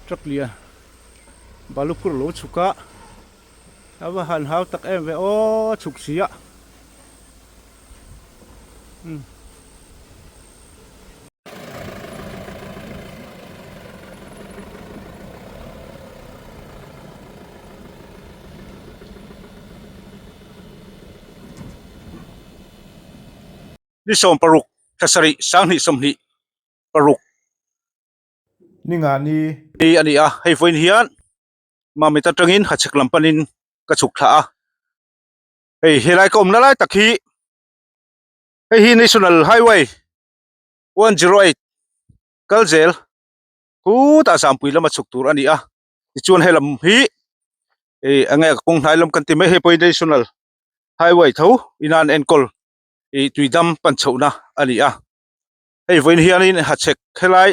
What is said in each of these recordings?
trắc lia balukur lo chuka ava han hau tak em ve o chuk sia ni som paruk thasari sang ni som ni paruk ninga ni ni ani a hei voin hian mami ta tangin hachek lampanin ka chuk tha a hei helai ka omna lai takhi hei hi national highway 108 kalzel ku ta sampui lama chuk tur ani a ti chuan helam hi angai ka kong hnai lam kan ti mai he poi national highway tho inan enkol tuidam pan chona ani a hei voin hian in hachek helai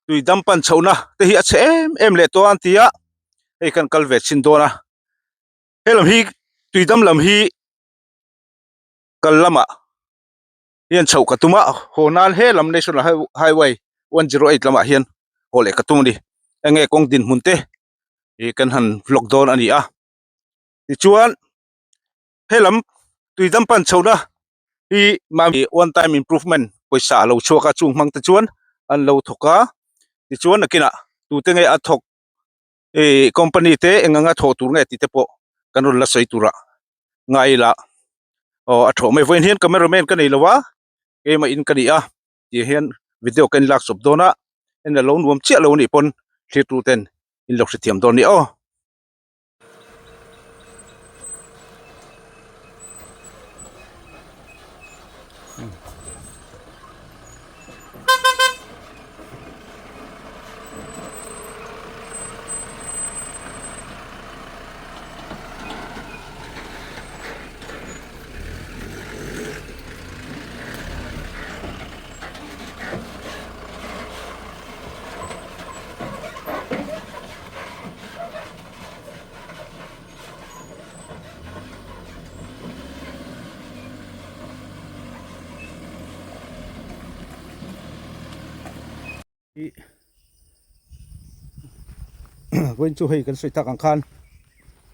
tuidam pan chona te hi a che em le to an tia hei kan kalvet sin dona helam hi tuidam lam hi kal lama hian chho katuma honan helam national highway 108 lama hian hole katung ni enge kong din munte kan han vlog don ani a ti chuan helam tuidam pan chona hi mami one time improvement poisa lo chuaka chung mang ta chuan an lo thoka ti chuan akina tu te nge athok company te enganga tho tur nge ti te po kanul la sei tura ngai la o atho mai voin hian cameraman kan nei lowa ke ma in kani a ti hian video kan lak sop dona en la lon wom chia lo ni pon thli tu ten in lok thiam don ni o voin chu hei kan soi tak ang khan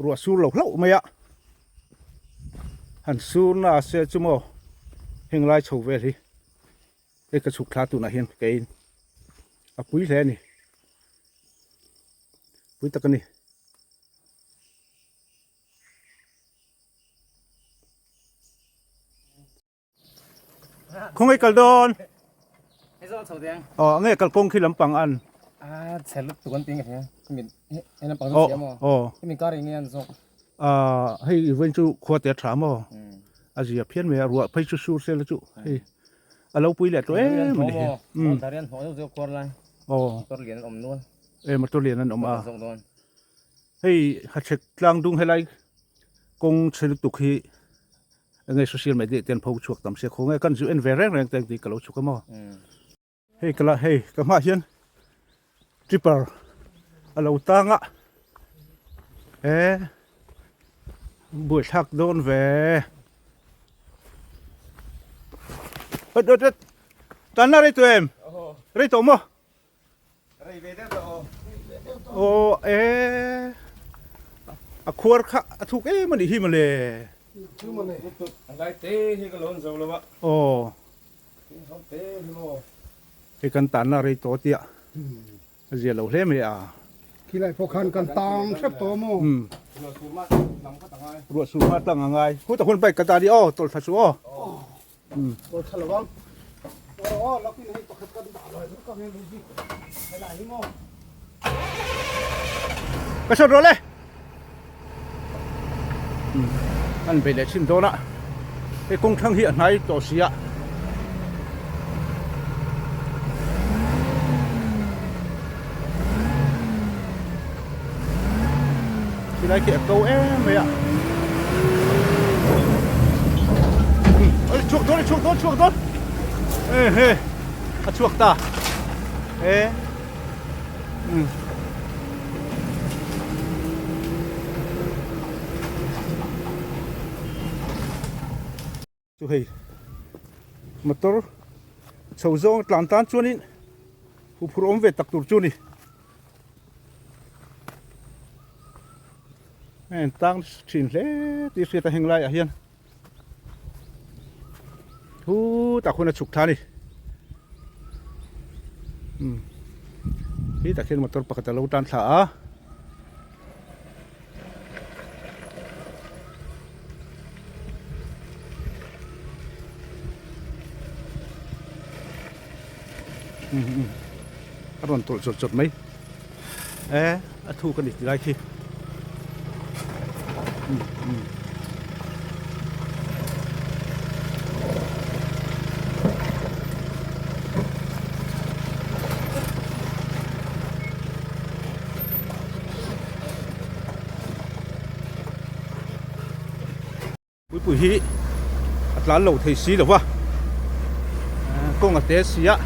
ruwa sur lo hlau maya han sur na se chumo henglai chho ve hi e ka chuk thla tu na hian kein a pui hle ni pui takani không ai kal don nghe kal kong khi lampang an Saya lupa tuan tinggal ya. Kami enak panggung oh siapa? oh Kami kari ini an sok. hei voin chu khwa te thra mo azia phian me ruwa phai chu sur se la chu hei alo pui le to mani Tarian ho jo kor lai. oh Kor lian om nuan. ma to lian an om a Sok don. hei ha chek tlang dung helai kong chhel tu khi ngai social media ten phau chuak tam se khongai kan ju en ve reng reng teng ti kalo chu ka mo hei kala hei ka ma hian tripper alo tanga buổi thạc đôn về ớt tan ra đây tụi em đây tụi mò khuar khá thuộc mà đi hi mà lệ Angkai teh ni kalau jauh lemak. Teh ni mo. thì cần tan ra đây tụi tiệt giờ lâu thế mày khi lại phô khăn cần tang sắp tổ mô ruột sụp mắt tăng ngay hút tao con bay cả ta đi tôi phải số tôi thật là vâng nó khi này tôi khép cần đảo rồi nó có nghe gì phải lại đi mô cái số rồi đấy anh về để xin đó nè cái công thăng hiện nay tổ sĩ ạ thì đây kìa câu mày ạ chuộc tốt ê chuộc ta chú hì motor sầu rong làm tan chuan in ผู้พร้อมเวทตักตุรจูนี่ตั้งชินเล่ที่เสียตาเฮงไรเฮียนทูตาคนฉุกท่านี่นี่ตาเขียนมาตัวปกติเราตันสาอร่อยตัวสดๆไหมถูกกันอีกได้ที่ปุ๋ยฮีอัตราโหลดไทยซีหรือวะกงอัตเตสีอะ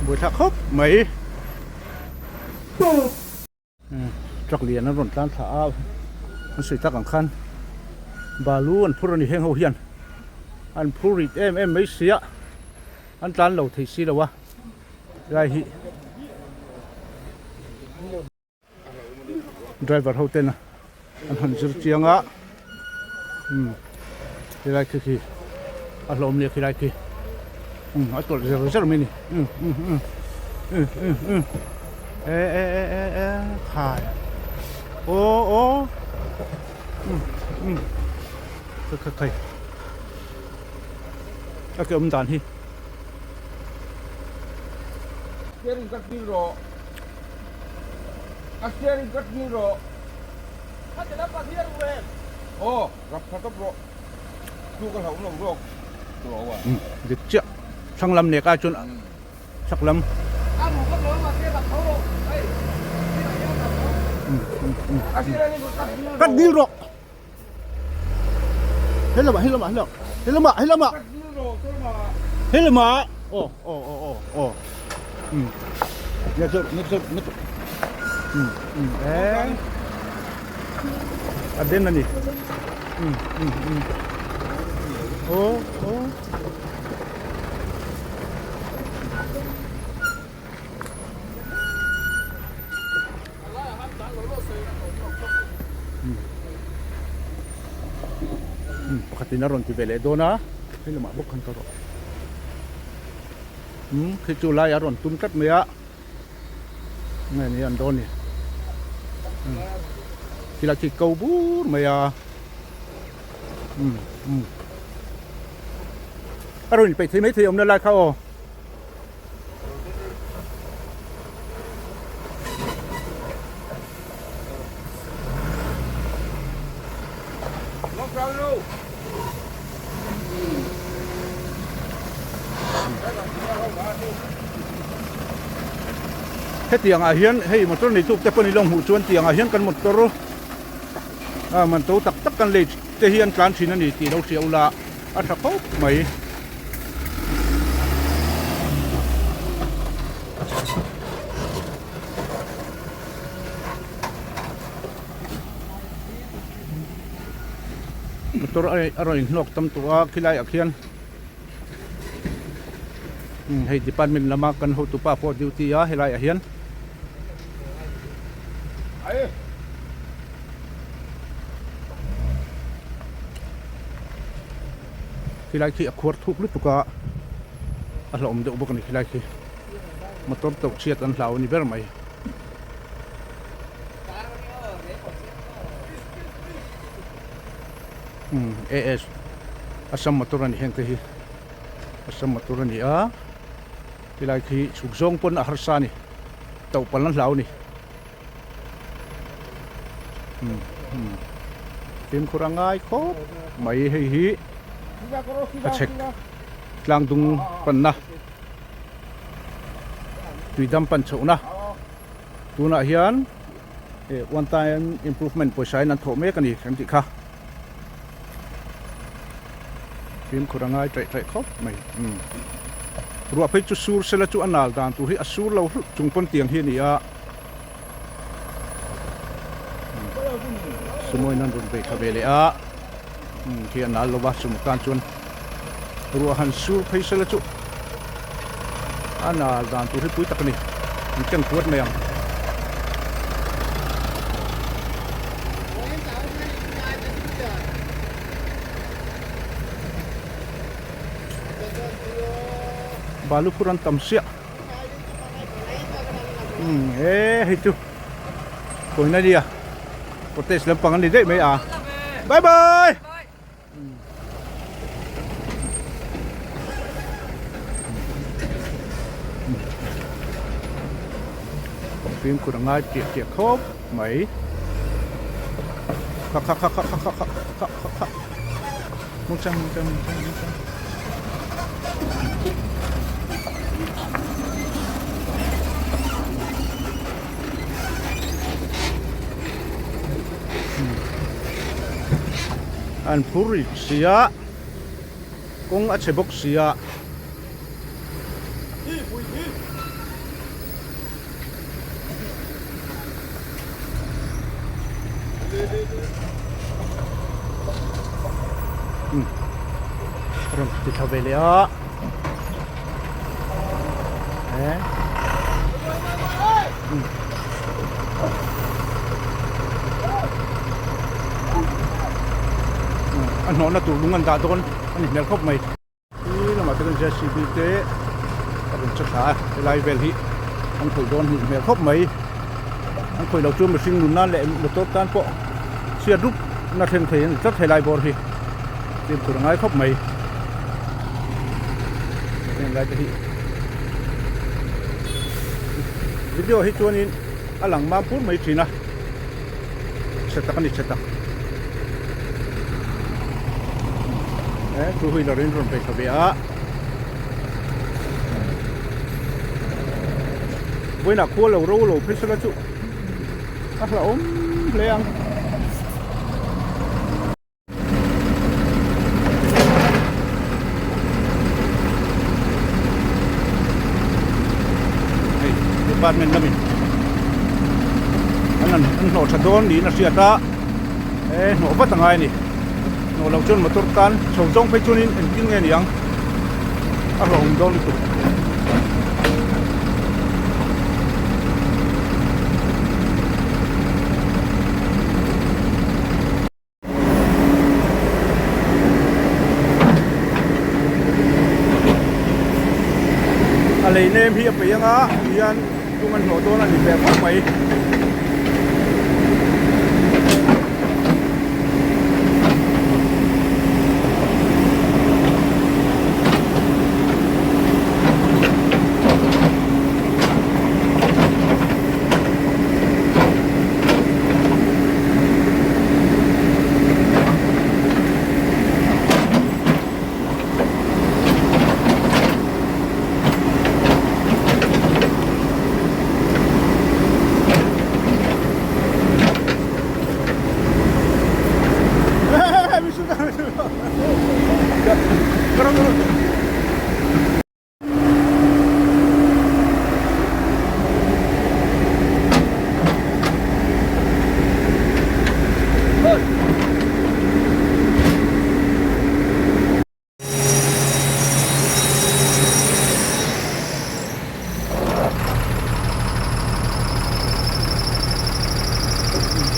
บุตรครบไหมจักเรียนนั่นร่นต้านท้ามันสุดทักขังคันบาลูนผู้รณีเฮงเฮาเฮียนอันผู้ริดไม่เสียอันต้านโหลดไทยซีหรือวะได้ฮีไดรเวอร์เฮาเต้นนะอันหันจุดเจียงอ่ะที่ไรคืออารมณ์เนี่ยที่ไรคืออันตัวเรื่องอะไรนี่ขายโอ้ใครก็เกี่ยวกับด่านที่เรื่องกัดกิโลอาเซียนกัดกิโลถ้าจะรับประเทศเวรโอ้รับพัดโรดูกระถิ่นลงโรคตัวว่ะเด็กเจ้าช่างลำเนี่ยก็จนสักลำอ้าวหนูก็รู้ว่าเสียกับเขาเฮ้ยอาเซียนนี่กัดกิโลเฮ้ยละมาโอ้เนี่ยจุดอันเด่นนั่นนี่โอ้ปกติน่ารอนที่เวลโดนะให้เรามาบุกกันต่อคือจุฬาอารอนตุ้มกัดเมียนี่อันโดนนี่ที่เราที่เกาบูเมียอารอนไปที่ไม่ที่อมนั่นแหละเขาให้เตียงอาเฮียนให้มันต้นในทุกแต่คนในลงหูชวนเตียงอาเฮียนกันหมดตัวรู้มันโตตักกันเลยแต่เฮียนการชินนี่ตีเราเสียวละอัฐเขาไหมมันตัวอร่อยนกตำตัวขี้ไล่อาเฮียนให้ดิปันมินละมากันหัวตุป้าพอดิวตี้ให้ไล่อาเฮียนที่ไรคือขวดทุบลึกตุกะอารมณ์เดือดบุกนี่ที่ไรคือมาต้มตกเชียดอันเหล่านี่เบอร์ไหมAS อัสมาตุรันเฮงที่อัสมาตุรันนี่ที่ไรคือสุกซงปนอาหารซานี่เต่าปนลันเหล่านี่ทีมคุรังไงครบไม่ให้ฮีก็เช็คกลางดุงปันนะตุยดำปันโฉนะตัวน่ะเฮียนone time improvement พอใช้นั่นโถเมกันอีกครั้งที่ค่ะทีมคุรังไงใจครบไม่รัวไปจุดสูรเสละจุอันนัลดานตัวที่อสูรเราจุงปนเตียงที่นี่สมัยนั้นรุ่นไปขบเบลที่อันนัลลบะสมุกันจวนรัวหันสูรไปเสละจุ anh là dàn tụi búi tắc này mình chân cuốn mèo balu puran tamsia itu kau ini dia potes lempangan ni dek mea bye bye phim kurang ngai tiệt khốp mấy khắc một trăm anh puri sia kung at sebok sia Rum kita beli ya. Anh nói là tulungan ta doon, anh mel khop mai. Ini nama tekan JCB te, tapi cakap live beli, anh khoi doon mel khop mai. Anh khoi lau cuma sing lunan le motor tan po. Sia dup na thêm thấy rất hay live bor hi. Tim kurang ai khop mai. Lại thì video hi chuan in alang ma pur mai thina setak ani setak tu hui lorin ron pe khabia boina ko lo ro lo phisa chu a la leang ban men namin anh nổ chặt đốn đi nó xịt ra nổ vắt thằng ai nè nổ lâu chân motor tan sầu rong phải chunin anh kinh nghe niang à lồng đốn tụ lấy nem hiệp vậy á hiền chúng anh nổ đốn là đẹp quá mấy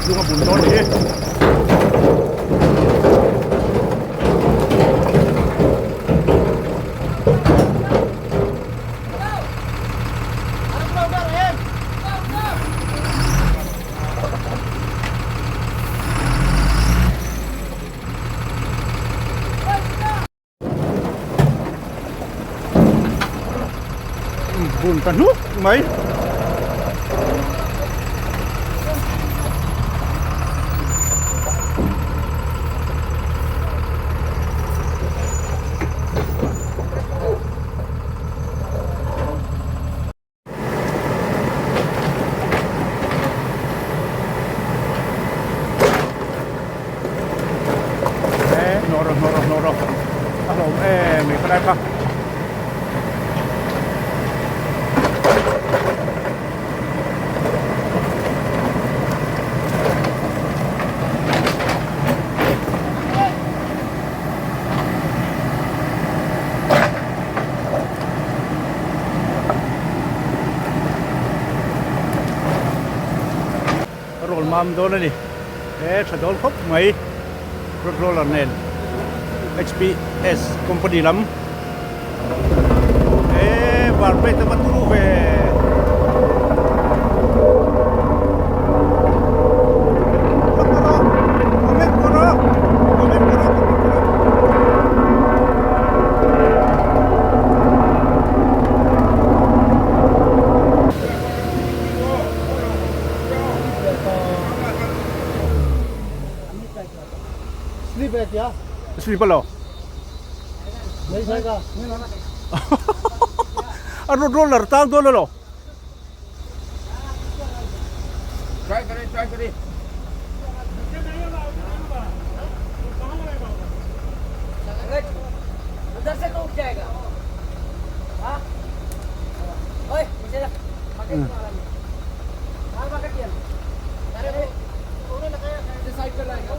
Yung abundon eh. Bùn cả nước mấy noro hello mình có đây không มโดนนี่สะโดนครบไหมรถโรลล์เนน HPS company lam barbe ta maturu ve Slipet ya? Slipper lo May isa ka. road roller tang do lo Try ka rin. उधर से तो उठ जाएगा हाँ ओए नीचे जा हाँ पकड़ दिया अरे उन्होंने लगाया ऐसे साइड पे लगाएगा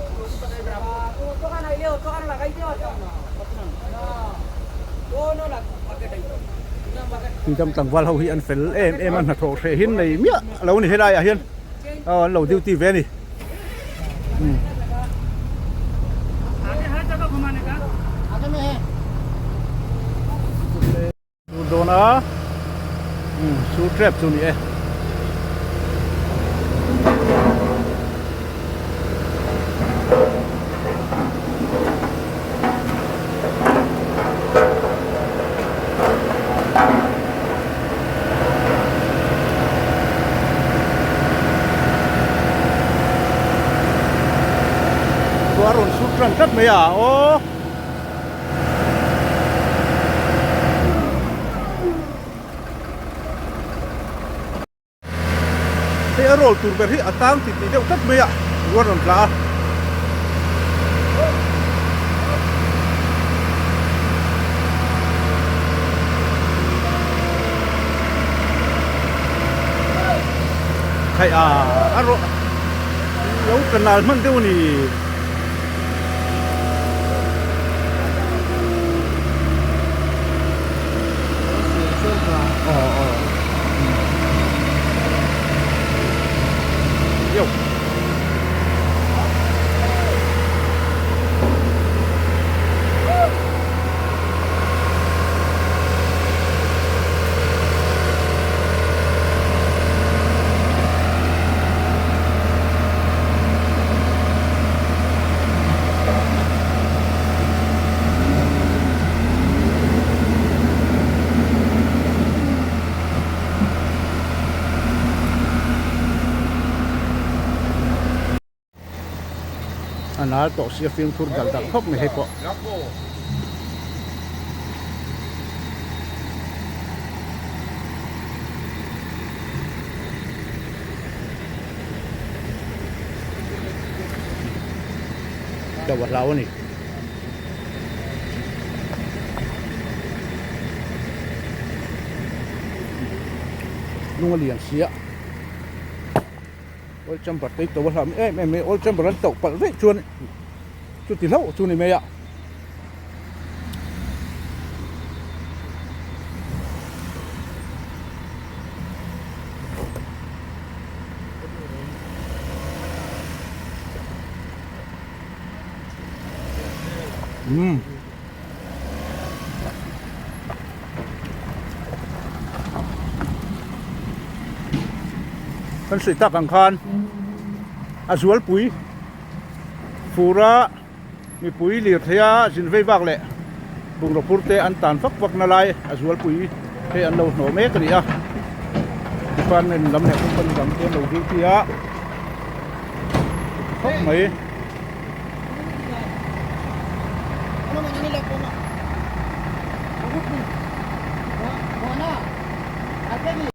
ऑटो का नहीं ले ऑटो का लगाई दिया दोनों लग पकड़ दे thì trong tầng vào hậu hi anh phải em ăn hạt thổ sẽ hiến này mía lâu này hết ai à hiến lâu tiêu tì về đi आगे में है đồ nó su trap su nhỉ Warun sutran kat me ya oh thế rol tur ber hi atang ti ti deu kat me ya warun la khai aro lâu kenal man deu ni Yo. Anal to siya film tour dal dal khop me he ko dawat law ni lunga lian sia ôi trăm bát tây tàu làm em ôi trăm bát tàu bát đấy chuồn chuồn thì lâu chuồn này mày ạ kan sui tak ang khan azual pui fura mi pui lir thea jin vei bak le bung ro purte an tan fak fak na lai azual pui he an lo no me kri a pan nen lam ne ko pan lam te lo gi ti a khóc mấy ano man nila ko na ugot ni bona ate ni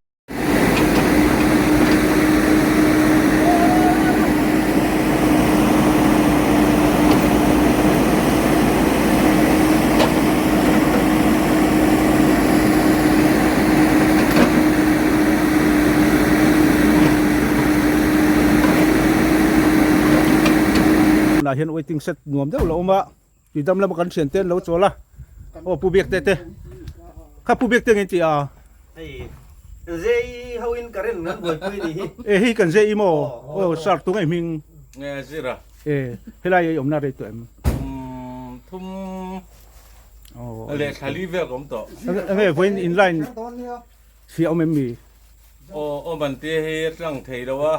là hiện waiting set nuông đâu lâu mà chỉ đâm là một con chuyển tiền lâu chỗ là ô pu biếc tê tê khắp pu biếc tiền gì à dây hậu in cả đến ngân buổi quê đi e hi kan je imo o sar tu ngai ming nghe gì ra e helai om na re tu em thum o lệ khali về cũng to nge voin in line si om em mi ô mình tia hết lăng thầy đâu á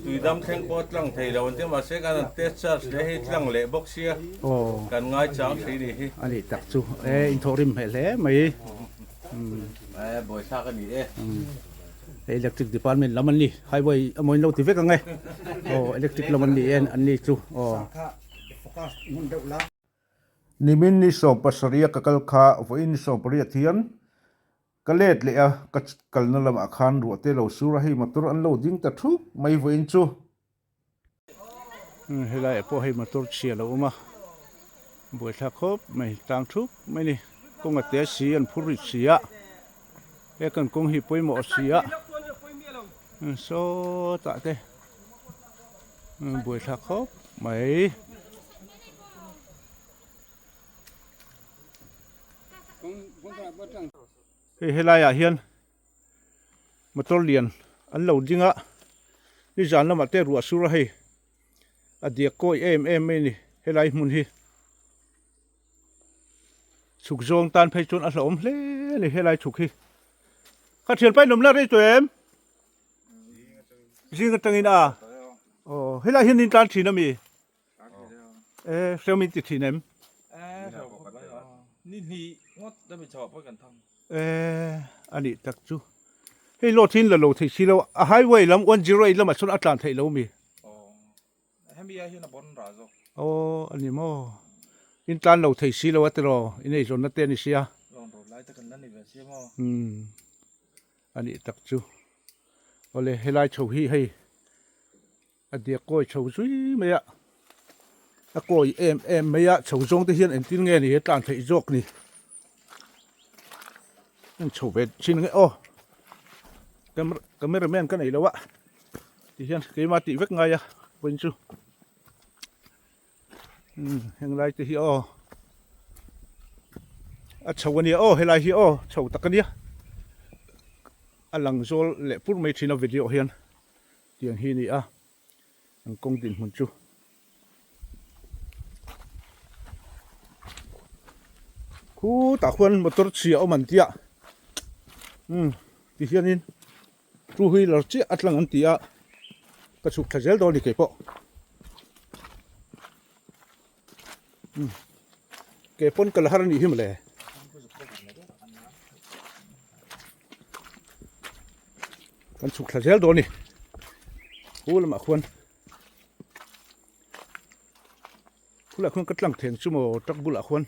tùy đâm thanh bớt lăng thầy đâu nhưng mà sẽ cái tết sa sẽ hết lăng lệ bốc xia o cần ngay cháu thì đi ani tak chu e in thorim he le mai buổi sáng cái gì electric department laman ni hai boy amoin lo ti vek angai o electric laman ni en an ni chu o nimin ni so pasaria kakal kha voin so paria thian kalet le a kalna lama khan ru te lo sura hi motor an lo ding ta thuk mai voin chu helai po hi motor chia lo ma boi tha khop mai tang thuk mai ni konga te si an phuri sia e kan kong hi poi mo sia so ta te boi tha khop mai helai a hian motor lian an lo dinga ni jan lama te ru asura hei adia koi em mai ni helai mun hi chuk zong tan phei chun a hlom hle ni helai chuk hi kha thian pai nom na re tu em jing atangin a o helai hian in tan thina mi e hlemi ti thinem ni ni ngót đã bị chọc với cần thằng ani tak chu hei lo thin la lo thei si lo a highway lam 108 lam a chun atlan thei lo mi em bây giờ nó bón ra rồi o ani mo in tan lo thei si lo atro in ei zon na te ni sia rồi lại ta cần này về xem mà ani tak chu ole helai chho hi hei adia koi chho zui me ya a koi em me ya chho zong te hian en tin nge ni he tlan thei jok ni anh chụp về xin cái ô cameraman cái này đâu ạ thì hiện cái mà tị vết ngay à bên chú hiện lại thì ô à chụp cái này ô hiện lại thì ô chụp tắc cái này à lăng zol lệ phút mấy trên video hiện tiền hi này à anh công tin một chú khu tạ khuôn một tổ chức ở mình tiệt thì hiện in tu huy là chỉ ăn lăng ăn tiệt cái chục thằng gel đó đi cái bộ cái pon cái là haran ihim le cái chục thằng gel đó nè cú là mà khuôn cú là khuôn cắt lăng thèn chú mồ trắc bù là khuôn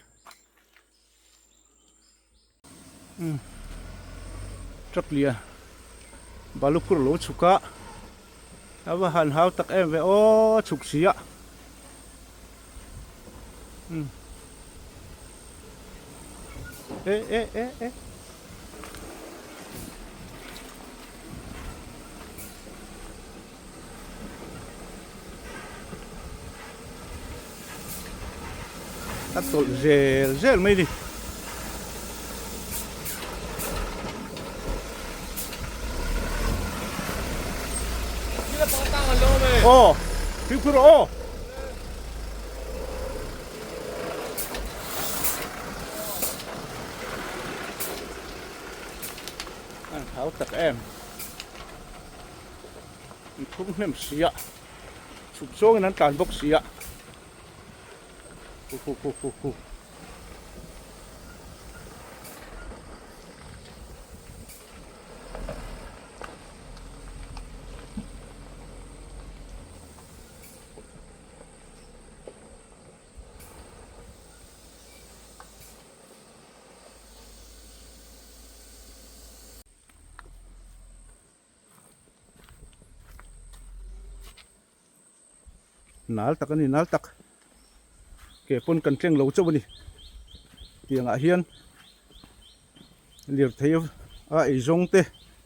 trắc lia balu pur lo chuka ava han hau tak em ve o chuk sia e atol zel mai đi thiếu pro anh tháo tật em không nem xía chụp số cái nắn tàn bốc xía khu nal tak ani nal tak ke pon kan treng lo chawani tiang a hian lir thei a ei zong te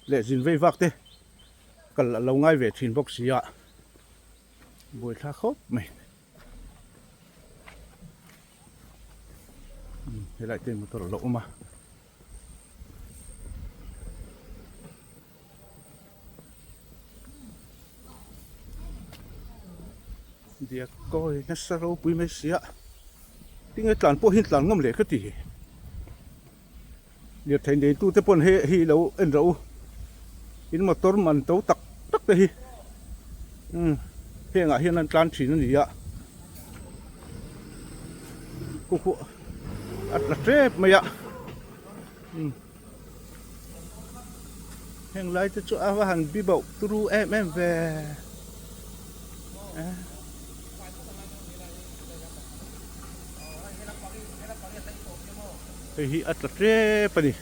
le jin vei vak te kal lo ngai ve thin bok sia boi tha khop mai helai te motor lo ma dia coi na saro pui mai sia ting ai tlan po hin tlan ngam le ka ti dia thein de tu te pon he hi lo en ro in motor man to tak tak te hi he nga hian an tlan thin ani ya ku at la trep mai ya heng lai te chu a wa han bi bau tru em ve hi at la trep ani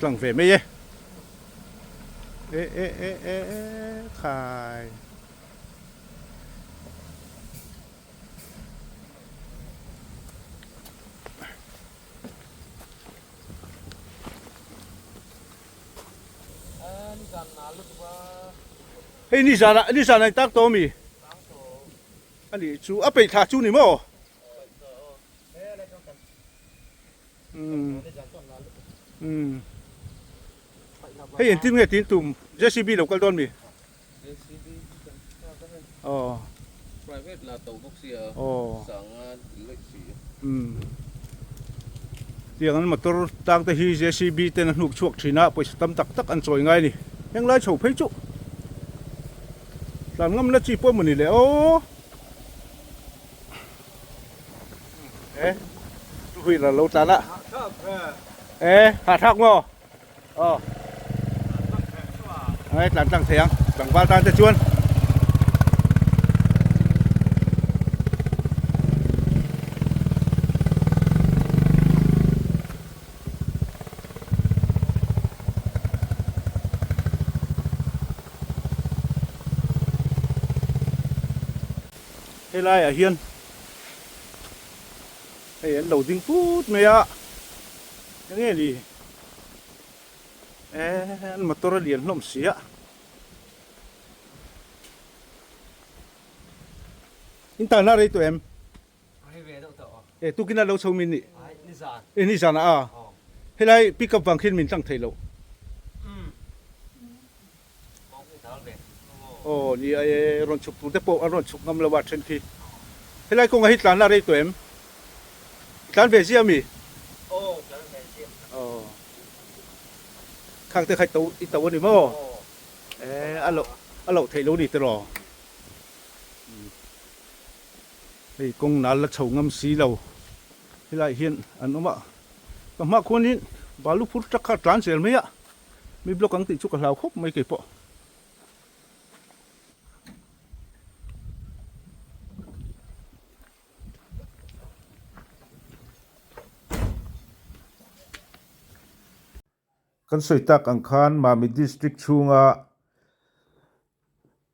tlang về mấy ê khai hey ni sana tak to mi ani chu ape tha chu ni mo hey en tim nge tin tum JCB local don mi private là tàu bốc xìa sáng lịch sử tiếng anh motor tang te hi JCB ten nuk chuak thina poi tam tak tak an choi ngai ni heng lai chho phei chu tlan ngam na chi po mu ni le o tu hui là lâu tlan á hạ thác ngô ấy tlan tang thiang tang ba tan te chuan hay lai ở hiên hay anh đầu tiếng phút mày ạ cái nghe gì anh mà tôi liền lom xí ạ in ta na đây tụi em tu kia lâu sau mình nị ni san à hay lai pick up vàng khi mình tăng thấy lâu ni ai ron chụp tu te po ron chụp ngam lawa chen thi helai ko ngai tlan la re to em tlan ve sia mi tlan ve sia khang te khai to I to ni mo alo thei lo ni te ro hei kong na la chho ngam si lo helai hian an oma ka ma khon in balu phur tak kha tlan sel me ya mi blok ang ti chu ka lau khop mai ke po kan soitak ang khan Mami District chunga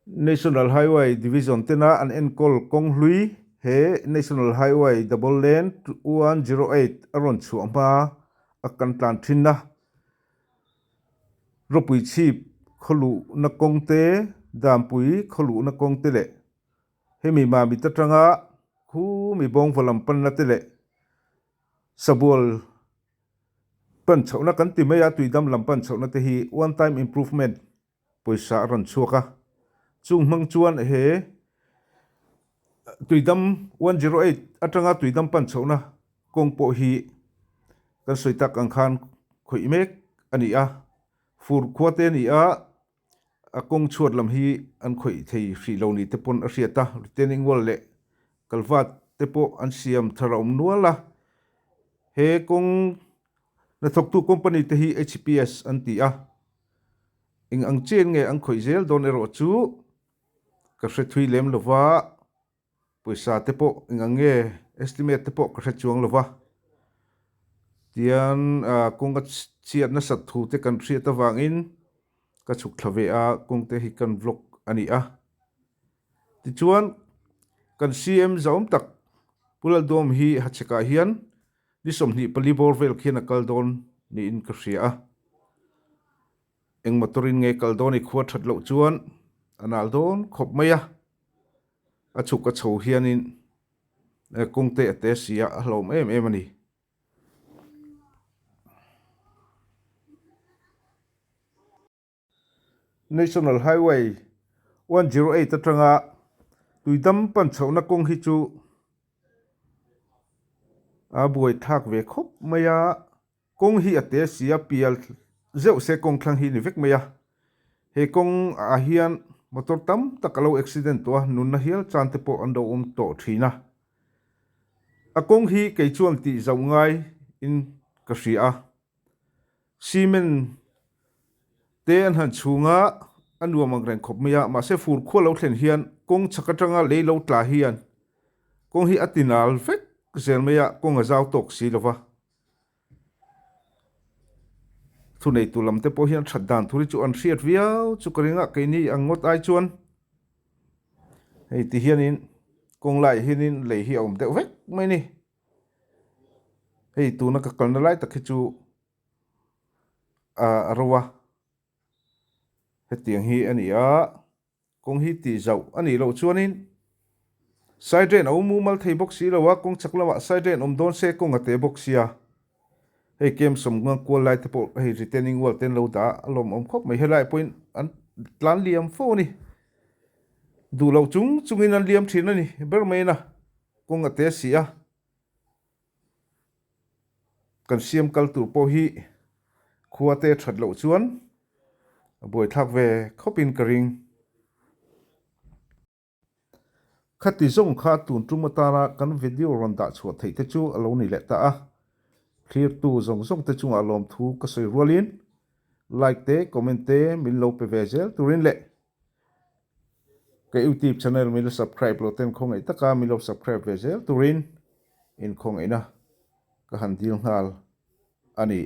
National Highway Division tena an enkol kong hlui he National Highway double lane 108 aron chu ama akan tlan thinna ropui chip kholu na kongte dampui kholu na kongte le hemi Mami tatanga khu mi bong volam pan na tele sabul pan chona kan ti maya tuidam lampan chona te hi one time improvement poisa ran chuaka chung mang chuan he tuidam 108 atanga tuidam pan chona kongpo hi kan soitak ang khan khoi mek ani a fur khwate ni a akong chuat lam hi an khoi thei hri lo ni te pon a hriata retaining wall le kalvat te po an siam tharom nuala he kong na thok tu company te hi HPS anti a ing ang chen nge ang khoi zel don ero chu ka hre thui lem lova poisa te po ing ang nge estimate te po ka hre chuang lova tian kong ka chiat na sat thu te kan thria ta wangin ka chuk thlave a kong te hi kan vlog ani a ti chuan kan CM zaum tak pulal dom hi hacheka hian ni somni palibor vel khina kaldon ni in ka hria eng motorin nge kaldoni khuwa that lo chuan anal don khop maya achuk ka chho hianin kungte ate sia hlom em ani National Highway 108 atanga tuidam pan chhona kong hi chu a buai thak ve khop maya kong hi ate sia pial zeu se kong thlang hi ni vek maya he kong a hian motor tam takalo accident to nun na hial chante po ando to thina a kong hi kei chuang ti zau ngai in ka hria cement te an han chunga anuam ang reng khop maya ma se fur kho lo thlen hian kong chakatanga le lo tla hian kong hi atinal vek zel maya kong a zau tok si lova thu nei tu lam te po hian that dan thuri chu an hriat viau chu karinga ke ni angot ai chuan hei ti hianin kong lai hianin lei hi om deuh vek mai ni hei tu na ka kalna lai takhi chu a rowa he tiang hi ani a kong hi ti zau ani lo chuanin side drain au mu mal thei box si lowa kong chaklawa side drain om don se kong ate box sia hei kem som ngang ko lai te po hei retaining wall ten lo da alom om khop mai helai point an tlan liam fo ni du lo chungin an liam thin ani ber mai na kong ate sia kan siam kal tur po hi khuate that lo chuan boi thak ve khopin karing khati zong kha tun tumatara kan video ron da chhuat thei te chu alo ni le ta a clear tu zong te chung alom thu ka soi rolin like te comment te min lo pe vezel turin le ka YouTube channel min subscribe lo ten khong ai taka min lo subscribe vezel turin in khong ai na ka han dil hal ani